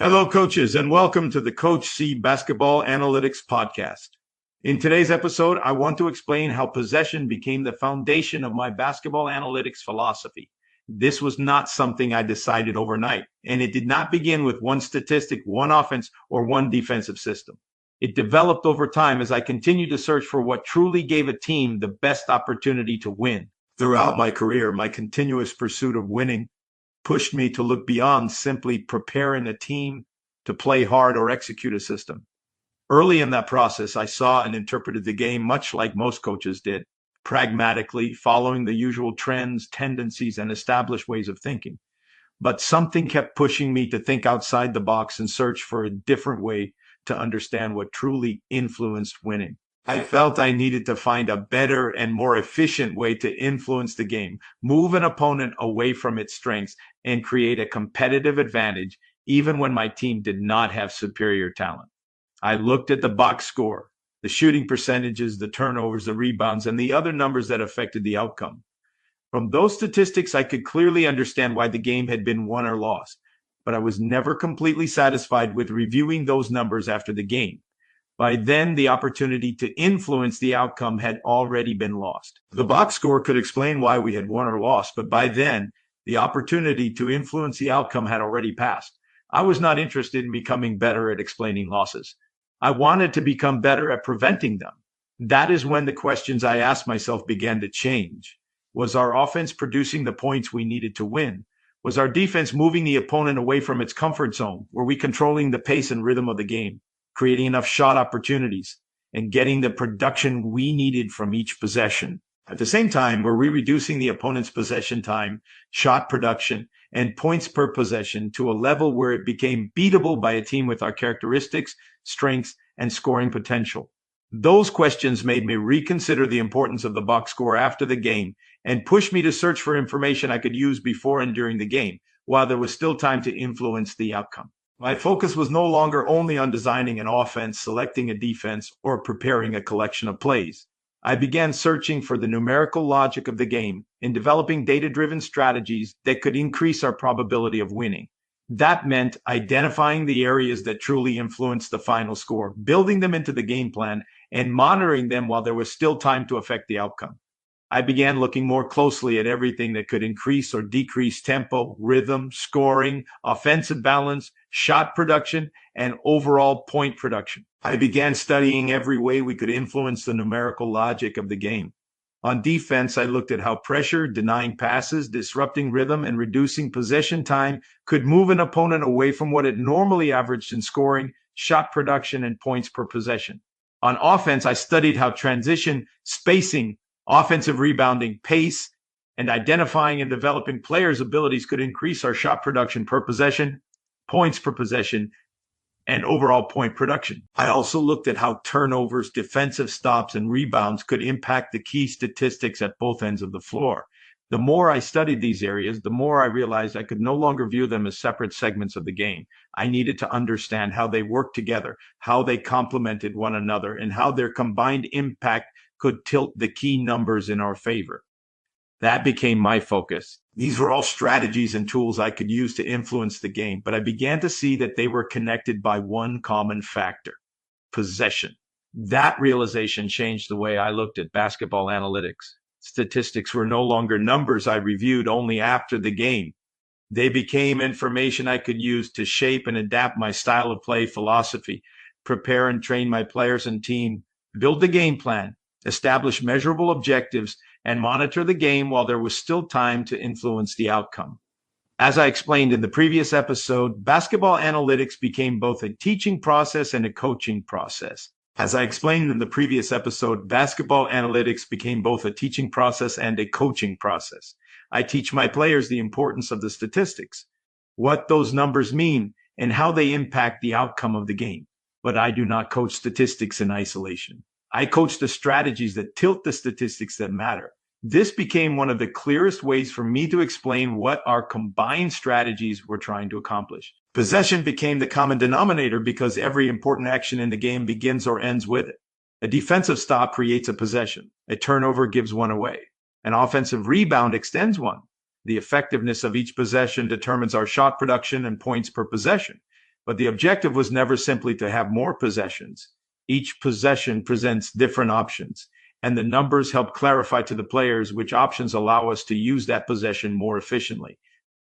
Hello, coaches, and welcome to the Coach C Basketball Analytics Podcast. In today's episode, I want to explain how possession became the foundation of my basketball analytics philosophy. This was not something I decided overnight, and it did not begin with one statistic, one offense, or one defensive system. It developed over time as I continued to search for what truly gave a team the best opportunity to win. Throughout my career, my continuous pursuit of winning pushed me to look beyond simply preparing a team to play hard or execute a system. Early in that process, I saw and interpreted the game much like most coaches did, pragmatically, following the usual trends, tendencies, and established ways of thinking. But something kept pushing me to think outside the box and search for a different way to understand what truly influenced winning. I felt I needed to find a better and more efficient way to influence the game, move an opponent away from its strengths, and create a competitive advantage even when my team did not have superior talent. I looked at the box score, the shooting percentages, the turnovers, the rebounds, and the other numbers that affected the outcome. From those statistics, I could clearly understand why the game had been won or lost, but I was never completely satisfied with reviewing those numbers after the game. By then, the opportunity to influence the outcome had already been lost. The box score could explain why we had won or lost, but by then, the opportunity to influence the outcome had already passed. I was not interested in becoming better at explaining losses. I wanted to become better at preventing them. That is when the questions I asked myself began to change. Was our offense producing the points we needed to win? Was our defense moving the opponent away from its comfort zone? Were we controlling the pace and rhythm of the game, creating enough shot opportunities, and getting the production we needed from each possession? At the same time, were we reducing the opponent's possession time, shot production, and points per possession to a level where it became beatable by a team with our characteristics, strengths, and scoring potential? Those questions made me reconsider the importance of the box score after the game and pushed me to search for information I could use before and during the game, while there was still time to influence the outcome. My focus was no longer only on designing an offense, selecting a defense, or preparing a collection of plays. I began searching for the numerical logic of the game and developing data-driven strategies that could increase our probability of winning. That meant identifying the areas that truly influenced the final score, building them into the game plan, and monitoring them while there was still time to affect the outcome. I began looking more closely at everything that could increase or decrease tempo, rhythm, scoring, offensive balance, shot production, and overall point production. I began studying every way we could influence the numerical logic of the game. On defense, I looked at how pressure, denying passes, disrupting rhythm, and reducing possession time could move an opponent away from what it normally averaged in scoring, shot production, and points per possession. On offense, I studied how transition, spacing, offensive rebounding, pace, and identifying and developing players' abilities could increase our shot production per possession, points per possession, and overall point production. I also looked at how turnovers, defensive stops, and rebounds could impact the key statistics at both ends of the floor. The more I studied these areas, the more I realized I could no longer view them as separate segments of the game. I needed to understand how they worked together, how they complemented one another, and how their combined impact could tilt the key numbers in our favor. That became my focus. These were all strategies and tools I could use to influence the game, but I began to see that they were connected by one common factor: possession. That realization changed the way I looked at basketball analytics. Statistics were no longer numbers I reviewed only after the game. They became information I could use to shape and adapt my style of play philosophy, prepare and train my players and team, build the game plan, establish measurable objectives, and monitor the game while there was still time to influence the outcome. As I explained in the previous episode, basketball analytics became both a teaching process and a coaching process. As I explained in the previous episode, basketball analytics became both a teaching process and a coaching process. I teach my players the importance of the statistics, what those numbers mean, and how they impact the outcome of the game. But I do not coach statistics in isolation. I coach the strategies that tilt the statistics that matter. This became one of the clearest ways for me to explain what our combined strategies were trying to accomplish. Possession became the common denominator because every important action in the game begins or ends with it. A defensive stop creates a possession. A turnover gives one away. An offensive rebound extends one. The effectiveness of each possession determines our shot production and points per possession. But the objective was never simply to have more possessions. Each possession presents different options, and the numbers help clarify to the players which options allow us to use that possession more efficiently.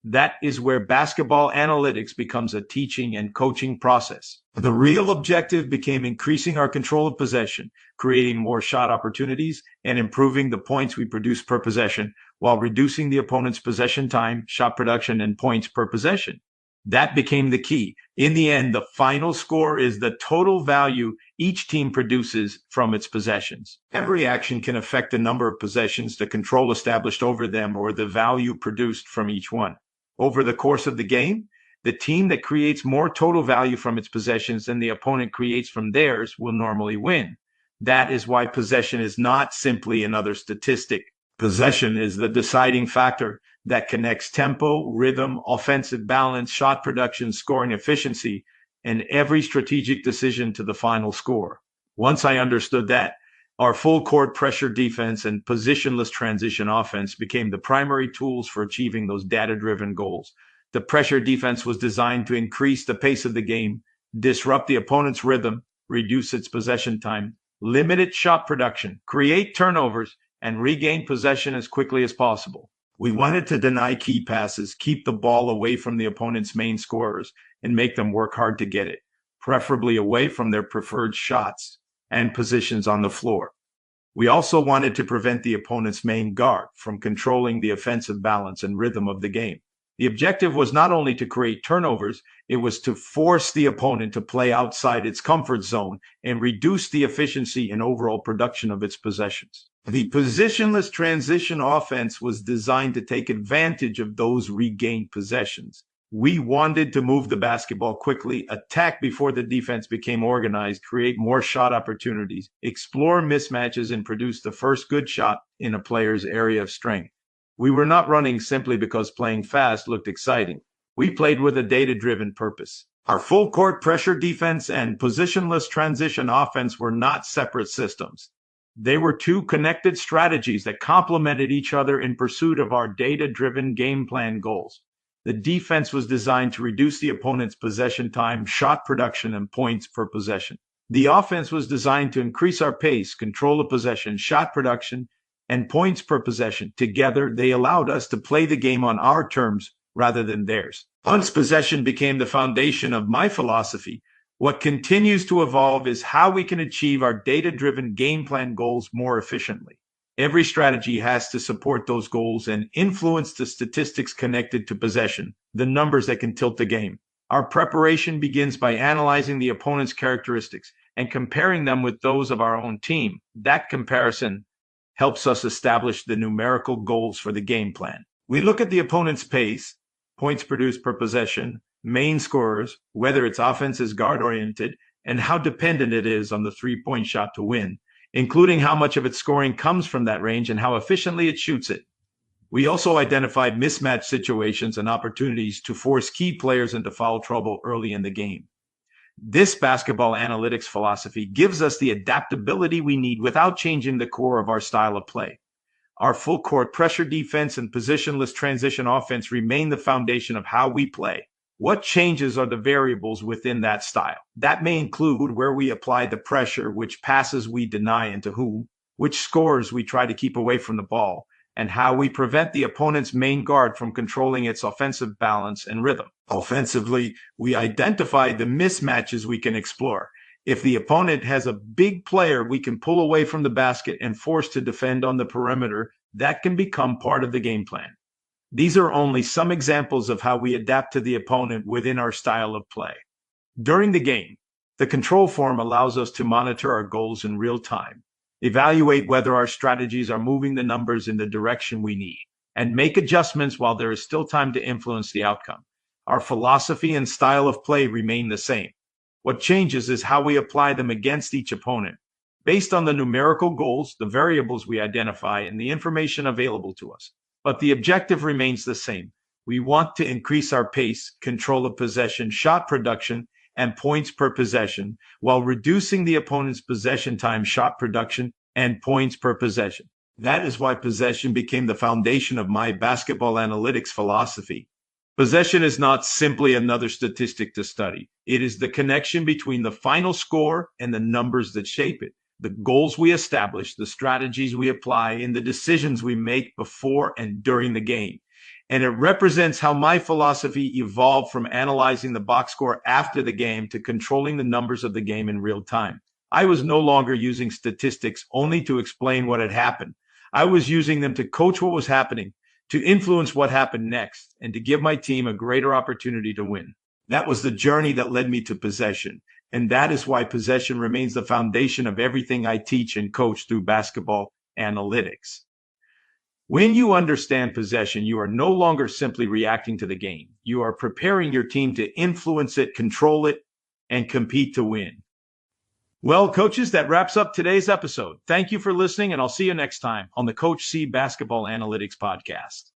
That is where basketball analytics becomes a teaching and coaching process. The real objective became increasing our control of possession, creating more shot opportunities, and improving the points we produce per possession, while reducing the opponent's possession time, shot production, and points per possession. That became the key. In the end, the final score is the total value each team produces from its possessions. Every action can affect the number of possessions, the control established over them, or the value produced from each one. Over the course of the game, the team that creates more total value from its possessions than the opponent creates from theirs will normally win. That is why possession is not simply another statistic. Possession is the deciding factor that connects tempo, rhythm, offensive balance, shot production, scoring efficiency, and every strategic decision to the final score. Once I understood that, our full court pressure defense and positionless transition offense became the primary tools for achieving those data-driven goals. The pressure defense was designed to increase the pace of the game, disrupt the opponent's rhythm, reduce its possession time, limit its shot production, create turnovers, and regain possession as quickly as possible. We wanted to deny key passes, keep the ball away from the opponent's main scorers, and make them work hard to get it, preferably away from their preferred shots and positions on the floor. We also wanted to prevent the opponent's main guard from controlling the offensive balance and rhythm of the game. The objective was not only to create turnovers, it was to force the opponent to play outside its comfort zone and reduce the efficiency and overall production of its possessions. The positionless transition offense was designed to take advantage of those regained possessions. We wanted to move the basketball quickly, attack before the defense became organized, create more shot opportunities, explore mismatches, and produce the first good shot in a player's area of strength. We were not running simply because playing fast looked exciting. We played with a data-driven purpose. Our full court pressure defense and positionless transition offense were not separate systems. They were two connected strategies that complemented each other in pursuit of our data-driven game plan goals. The defense was designed to reduce the opponent's possession time, shot production, and points per possession. The offense was designed to increase our pace, control of possession, shot production, and points per possession. Together, they allowed us to play the game on our terms rather than theirs. Once possession became the foundation of my philosophy, what continues to evolve is how we can achieve our data-driven game plan goals more efficiently. Every strategy has to support those goals and influence the statistics connected to possession, the numbers that can tilt the game. Our preparation begins by analyzing the opponent's characteristics and comparing them with those of our own team. That comparison helps us establish the numerical goals for the game plan. We look at the opponent's pace, points produced per possession, main scorers, whether its offense is guard-oriented, and how dependent it is on the three-point shot to win, including how much of its scoring comes from that range and how efficiently it shoots it. We also identified mismatch situations and opportunities to force key players into foul trouble early in the game. This basketball analytics philosophy gives us the adaptability we need without changing the core of our style of play. Our full court pressure defense and positionless transition offense remain the foundation of how we play. What changes are the variables within that style? That may include where we apply the pressure, which passes we deny and to whom, which scorers we try to keep away from the ball, and how we prevent the opponent's main guard from controlling its offensive balance and rhythm. Offensively, we identify the mismatches we can explore. If the opponent has a big player we can pull away from the basket and force to defend on the perimeter, that can become part of the game plan. These are only some examples of how we adapt to the opponent within our style of play. During the game, the control form allows us to monitor our goals in real time, evaluate whether our strategies are moving the numbers in the direction we need, and make adjustments while there is still time to influence the outcome. Our philosophy and style of play remain the same. What changes is how we apply them against each opponent, based on the numerical goals, the variables we identify, and the information available to us. But the objective remains the same. We want to increase our pace, control of possession, shot production, and points per possession, while reducing the opponent's possession time, shot production, and points per possession. That is why possession became the foundation of my basketball analytics philosophy. Possession is not simply another statistic to study. It is the connection between the final score and the numbers that shape it, the goals we establish, the strategies we apply, and the decisions we make before and during the game. And it represents how my philosophy evolved from analyzing the box score after the game to controlling the numbers of the game in real time. I was no longer using statistics only to explain what had happened. I was using them to coach what was happening, to influence what happened next, and to give my team a greater opportunity to win. That was the journey that led me to possession. And that is why possession remains the foundation of everything I teach and coach through basketball analytics. When you understand possession, you are no longer simply reacting to the game. You are preparing your team to influence it, control it, and compete to win. Well, coaches, that wraps up today's episode. Thank you for listening, and I'll see you next time on the Coach C Basketball Analytics Podcast.